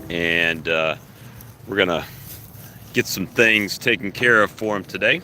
and we're gonna get some things taken care of for him today.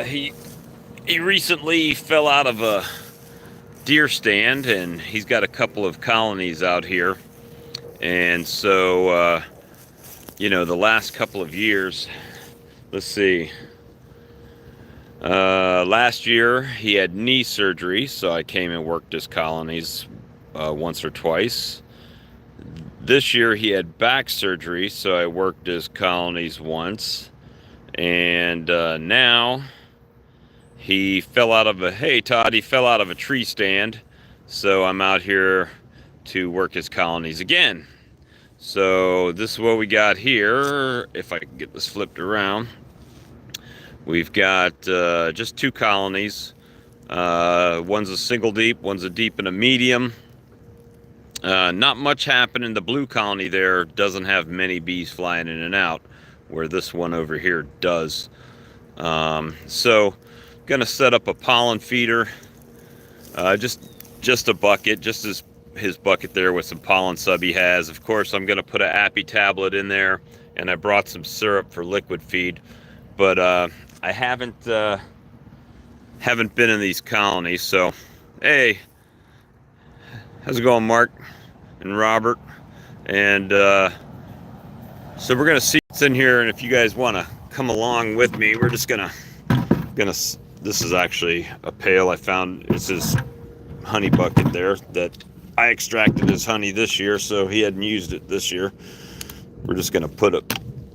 He recently fell out of a deer stand, and he's got a couple of colonies out here, and so the last couple of years. Let's see. Last year he had knee surgery, so I came and worked his colonies once or twice. This year he had back surgery, so I worked his colonies once. And now he fell out of a, hey Todd, he fell out of a tree stand, so I'm out here to work his colonies again. So this is what we got here. If I can get this flipped around, we've got just two colonies. One's a single deep, one's a deep and a medium. Not much happening. The blue colony there doesn't have many bees flying in and out, where this one over here does. So, gonna set up a pollen feeder. Just a bucket, just as his bucket there with some pollen sub he has. Of course, I'm gonna put an Appy tablet in there, and I brought some syrup for liquid feed. But I haven't been in these colonies. So, hey, how's it going, Mark and Robert? And so we're gonna see what's in here, and if you guys want to come along with me, we're just gonna. This is actually a pail I found. It's his honey bucket there that I extracted his honey this year, so he hadn't used it this year. We're just gonna put a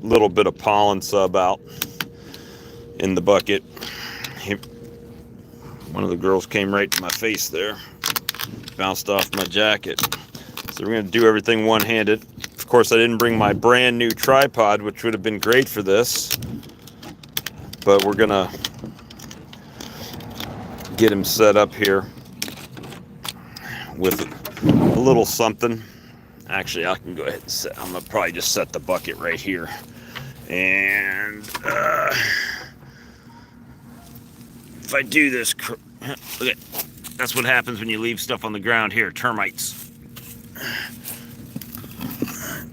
little bit of pollen sub out in the bucket. One of the girls came right to my face there, bounced off my jacket. So we're gonna do everything one-handed. Of course, I didn't bring my brand new tripod, which would have been great for this, but we're gonna get him set up here with a little something. Actually, I can go ahead and set. I'm gonna probably just set the bucket right here, and if I do this, look at, that's what happens when you leave stuff on the ground here. Termites,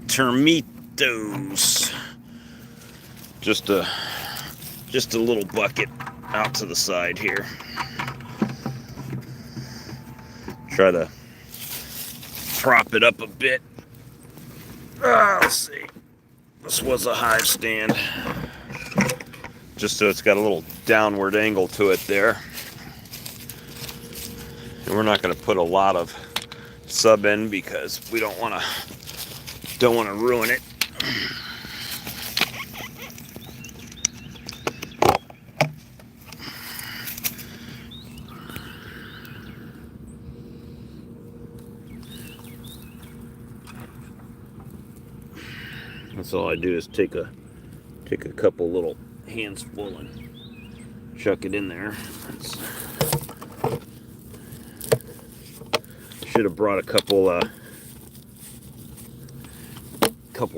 termitos. Just a little bucket out to the side here. Try to prop it up a bit. Let's see. This was a hive stand. Just so it's got a little downward angle to it there. And we're not going to put a lot of sub in because we don't want to ruin it. That's all I do is take a couple little handsful and chuck it in there. Should have brought a couple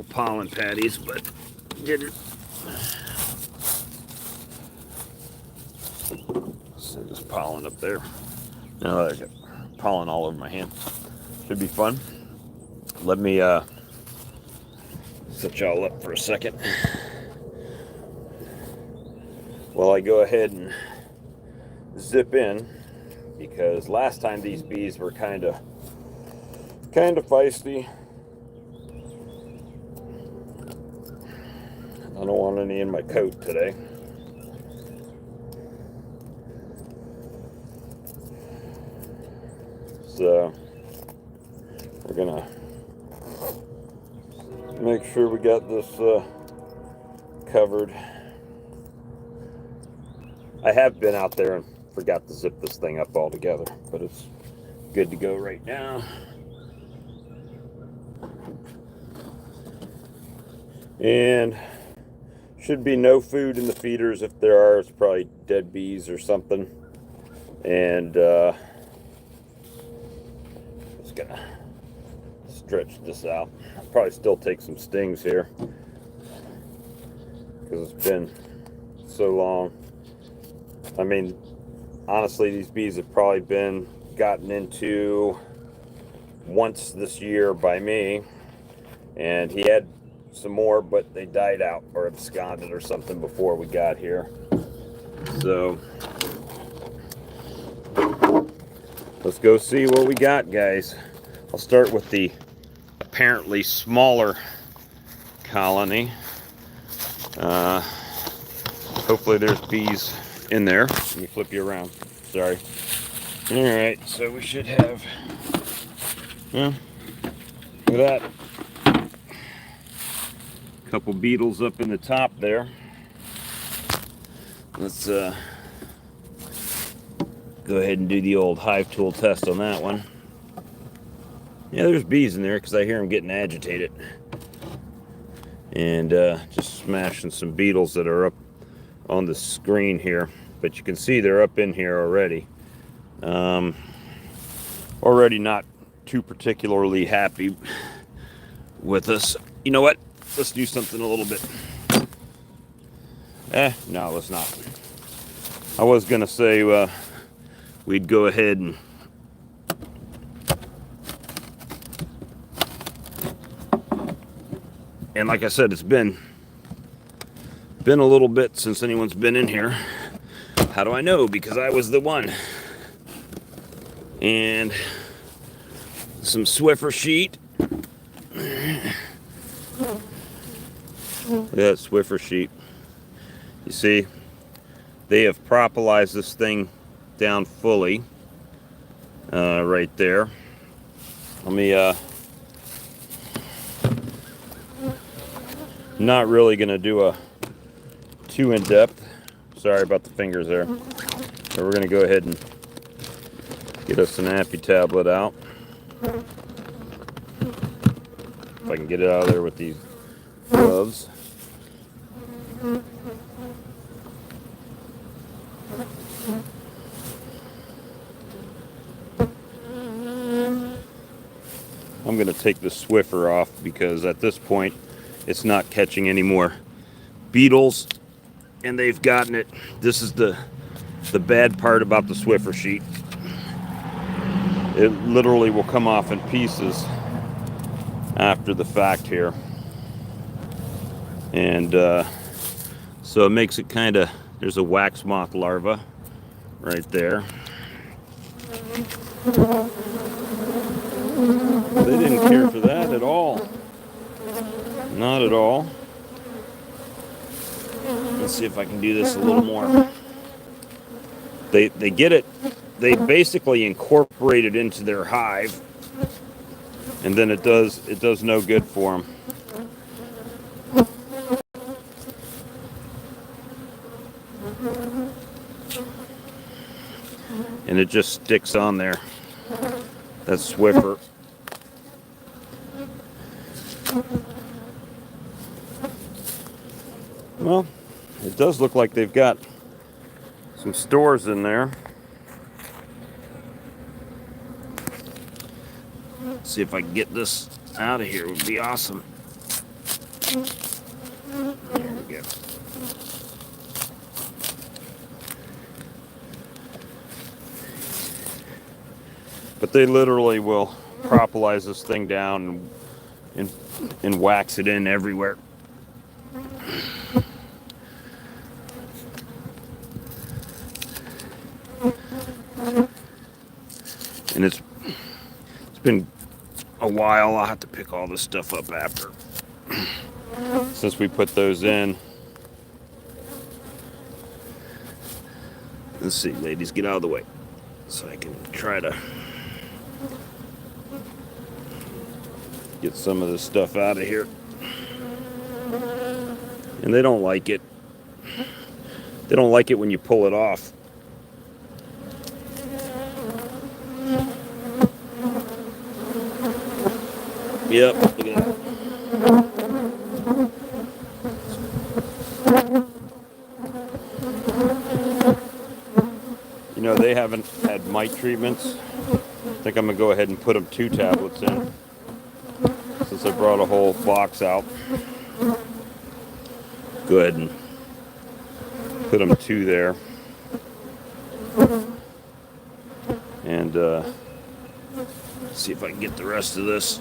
pollen patties, but didn't. Send this pollen up there. Now I got pollen all over my hand. Should be fun. Let me set y'all up for a second while I go ahead and zip in, because last time these bees were kind of feisty. I don't want any in my coat today. So we're gonna make sure we got this covered. I have been out there and forgot to zip this thing up altogether, but it's good to go right now. And should be no food in the feeders. If there are, it's probably dead bees or something. And just gonna stretch this out. I'll probably still take some stings here because it's been so long. I mean, honestly, these bees have probably been gotten into once this year by me, And he had some more, but they died out or absconded or something before we got here. So let's go see what we got, guys. I'll start with the apparently smaller colony. Hopefully there's bees in there. Let me flip you around. Sorry. All right, so we should have, yeah, look at that. A couple beetles up in the top there. Let's go ahead and do the old hive tool test on that one. Yeah, there's bees in there because I hear them getting agitated. And just smashing some beetles that are up on the screen here. But you can see they're up in here already. Already not too particularly happy with us. You know what? Let's do something a little bit. No, let's not. I was gonna say we'd go ahead and like I said, it's been a little bit since anyone's been in here. How do I know? Because I was the one. And some Swiffer sheet. Look at that Swiffer sheet. You see, they have propolised this thing down fully right there. Let me not really gonna do a too in-depth. Sorry about the fingers there. So we're gonna go ahead and get a Sinapi tablet out. If I can get it out of there with these gloves. I'm going to take the Swiffer off because at this point it's not catching any more beetles, and they've gotten it. This is the bad part about the Swiffer sheet. It literally will come off in pieces after the fact here. And so it makes it kind of, there's a wax moth larva right there. They didn't care for that at all. Not at all. Let's see if I can do this a little more. They get it. They basically incorporate it into their hive, and then it does no good for them. And it just sticks on there. That's Swiffer. Well, it does look like they've got some stores in there. Let's see if I can get this out of here. It would be awesome. There we go. But they literally will propolis this thing down and wax it in everywhere. And it's been a while. I'll have to pick all this stuff up after, since we put those in. Let's see, ladies, get out of the way so I can try to get some of this stuff out of here. And they don't like it. They don't like it when you pull it off. Yep, look at that. You know, they haven't had mite treatments. I think I'm going to go ahead and put them 2 tablets in, since I brought a whole box out. Go ahead and put them 2 there. And see if I can get the rest of this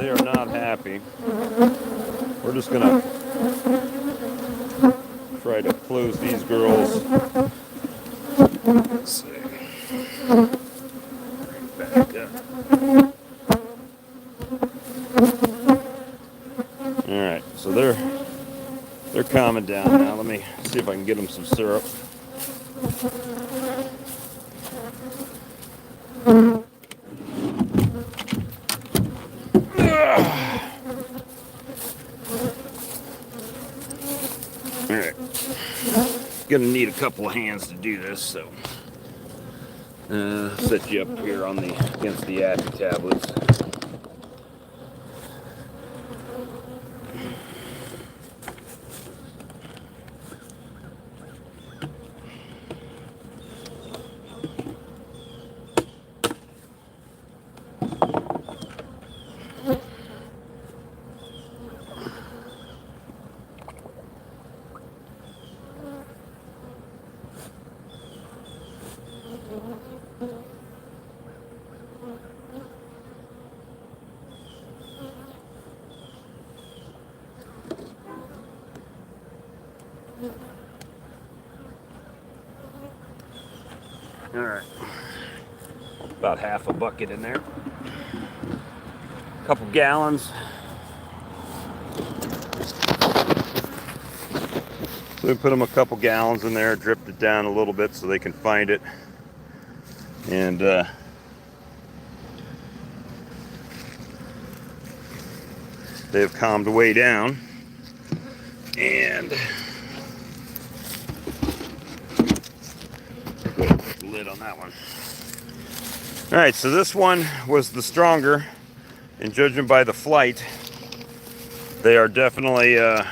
They are not happy. We're just gonna try to close these girls. Let's see. Back up. All right, so they're calming down now. Let me see if I can get them some syrup. All right, gonna need a couple of hands to do this, so set you up here on against the Abby tablets. All right, about half a bucket in there, a couple gallons. So we put them a couple gallons in there, dripped it down a little bit so they can find it, and they've calmed way down. And lid on that one. All right, so this one was the stronger, and judging by the flight, they are definitely a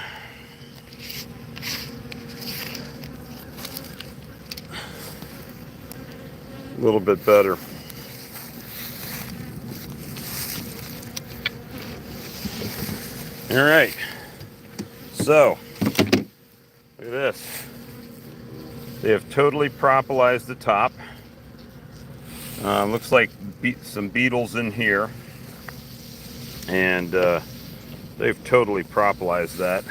little bit better. All right, so look at this. They have totally propolised the top. Looks like some beetles in here, and they've totally propolised that.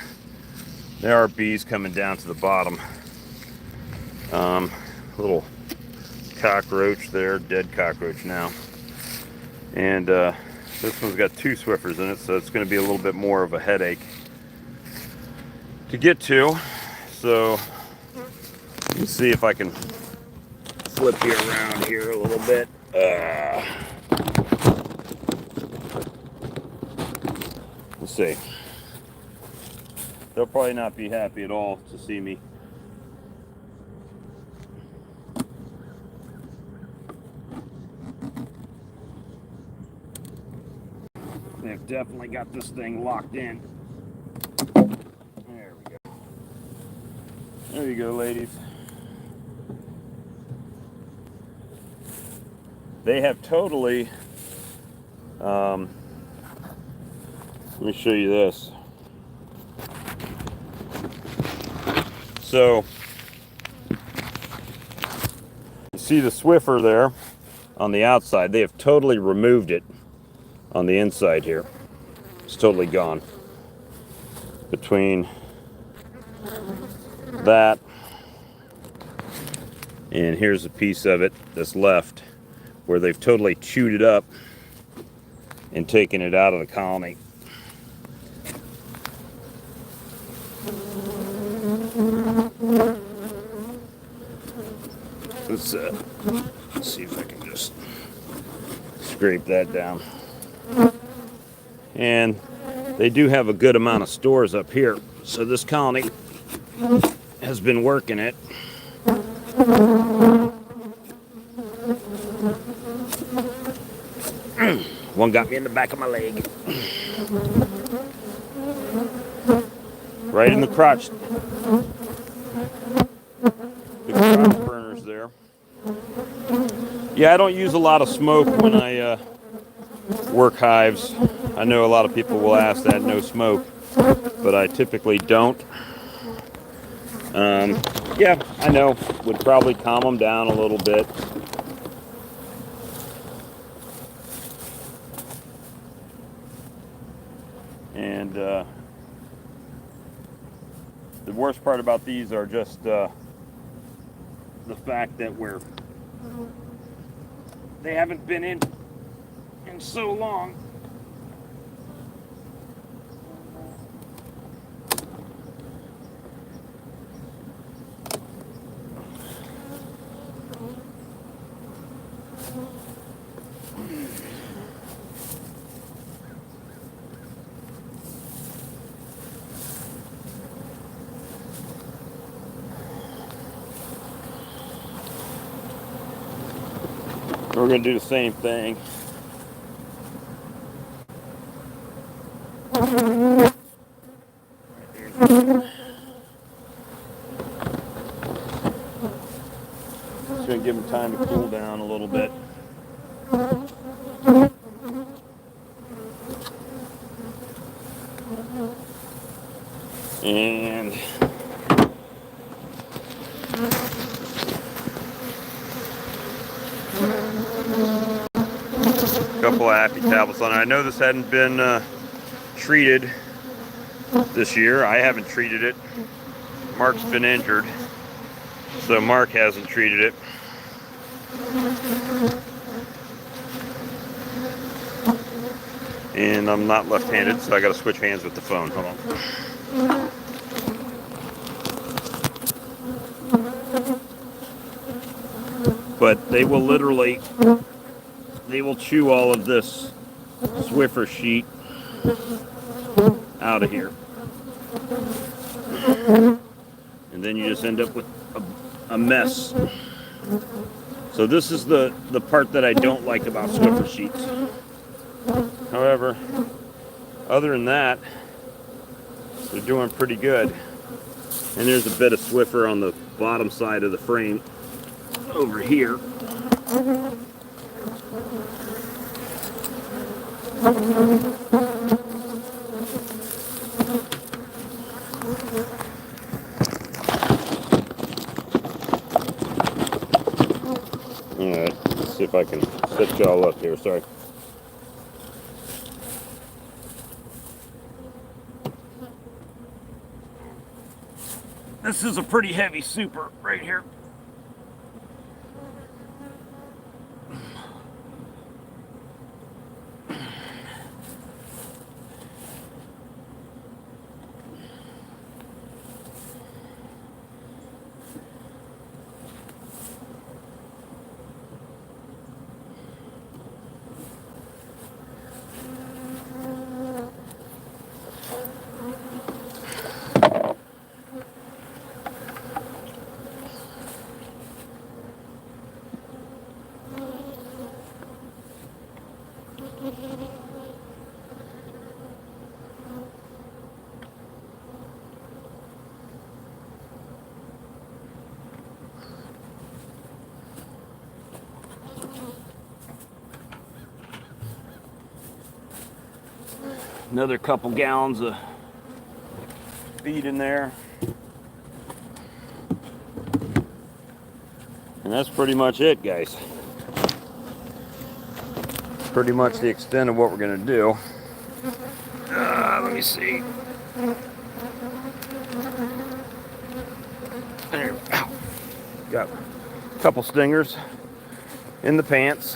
There are bees coming down to the bottom. Little cockroach there, dead cockroach now. And this one's got 2 Swiffers in it, so it's going to be a little bit more of a headache to get to. So let's see if I can flip you around here a little bit. Let's see. They'll probably not be happy at all to see me. They've definitely got this thing locked in. There we go. There you go, ladies. They have totally, let me show you this. So, you see the Swiffer there on the outside. They have totally removed it on the inside here. It's totally gone. Between that and here's a piece of it that's left, where they've totally chewed it up and taken it out of the colony. Let's see if I can just scrape that down. And they do have a good amount of stores up here, so this colony has been working it. One got me in the back of my leg. Right in the crotch. The crotch burners there. Yeah, I don't use a lot of smoke when I work hives. I know a lot of people will ask that, no smoke, but I typically don't. Yeah, I know, would probably calm them down a little bit. And the worst part about these are just the fact that they haven't been in so long. We're going to do the same thing. Just going to give them time to cool down a little bit. And a couple of happy tablets on it. I know this hadn't been treated this year. I haven't treated it. Mark's been injured, so Mark hasn't treated it. And I'm not left-handed, so I got to switch hands with the phone. Hold on. But they will chew all of this Swiffer sheet out of here. And then you just end up with a mess. So this is the part that I don't like about Swiffer sheets. However, other than that, they're doing pretty good. And there's a bit of Swiffer on the bottom side of the frame over here. Alright, let's see if I can set y'all up here. Sorry. This is a pretty heavy super right here. Another couple gallons of feed in there. And that's pretty much it, guys. Pretty much the extent of what we're going to do. Let me see. There, got a couple stingers in the pants.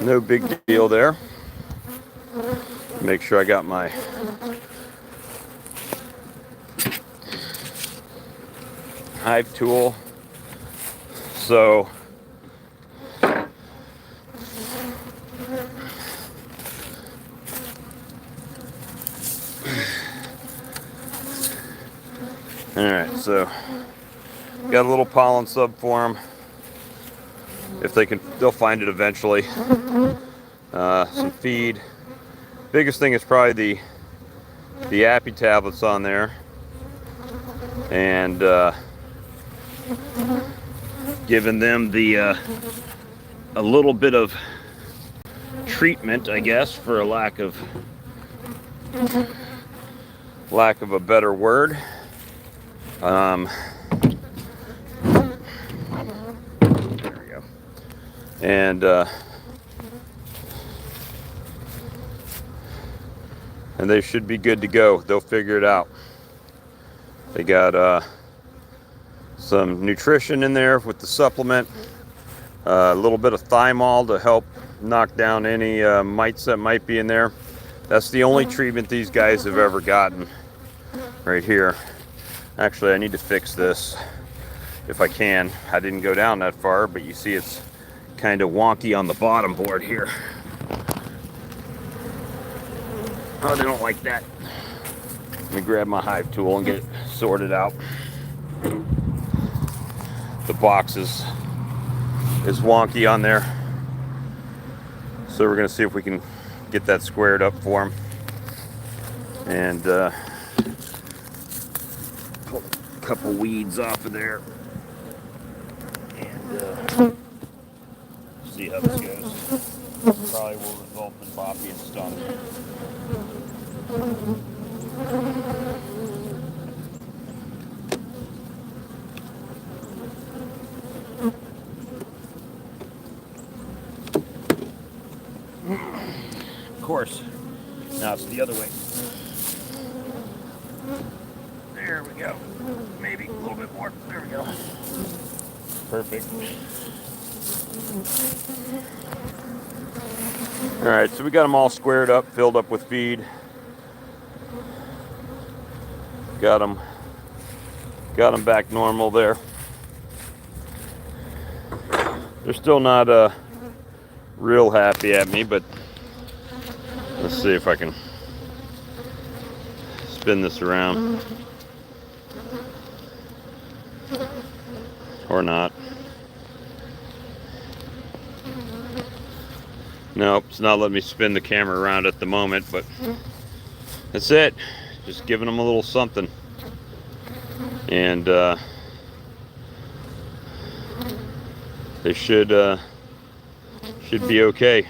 No big deal there. Make sure I got my hive tool. So alright, so got a little pollen sub for them. If they can, they'll find it eventually. Some feed. Biggest thing is probably the Appy tablets on there, and giving them a little bit of treatment, I guess, for a lack of a better word. And they should be good to go. They'll figure it out. They got some nutrition in there with the supplement, a little bit of thymol to help knock down any mites that might be in there. That's the only treatment these guys have ever gotten right here. Actually, I need to fix this if I can. I didn't go down that far, but you see it's kind of wonky on the bottom board here. Oh, they don't like that. Let me grab my hive tool and get it sorted out. The box is wonky on there. So we're gonna see if we can get that squared up for him. And pull a couple weeds off of there. And see how this goes. Probably will result in Bop being stung. Of course, now it's the other way. There we go. Maybe a little bit more. There we go. Perfect. All right, so we got them all squared up, filled up with feed. Got them back normal there. They're still not real happy at me, but let's see if I can spin this around or not. Nope, it's not letting me spin the camera around at the moment, but that's it. Just giving them a little something. And they should be okay.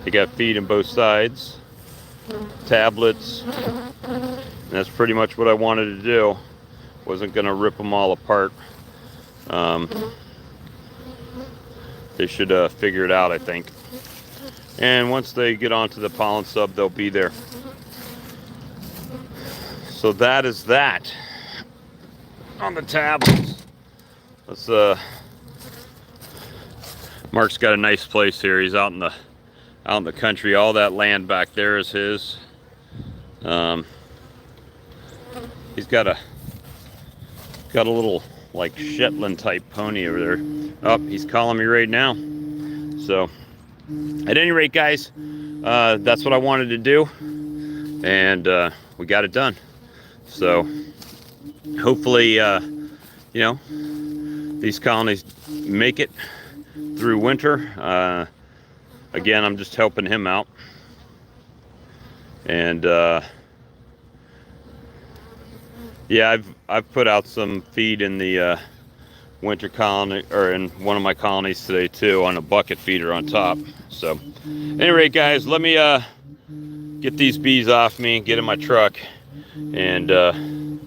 They got feed on both sides, tablets, and that's pretty much what I wanted to do. Wasn't gonna rip them all apart. They should figure it out, I think. And once they get onto the pollen sub, they'll be there. So that is that on the tablets. Let's Mark's got a nice place here. He's out in the country. All that land back there is his. He's got a little like Shetland type pony over there. Oh, he's calling me right now. So at any rate, guys, that's what I wanted to do, and we got it done. So hopefully you know, these colonies make it through winter. Again, I'm just helping him out, and yeah, I've put out some feed in the winter colony, or in one of my colonies today too, on a bucket feeder on top. So anyway, guys, let me get these bees off me, get in my truck, and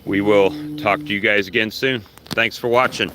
we will talk to you guys again soon. Thanks for watching.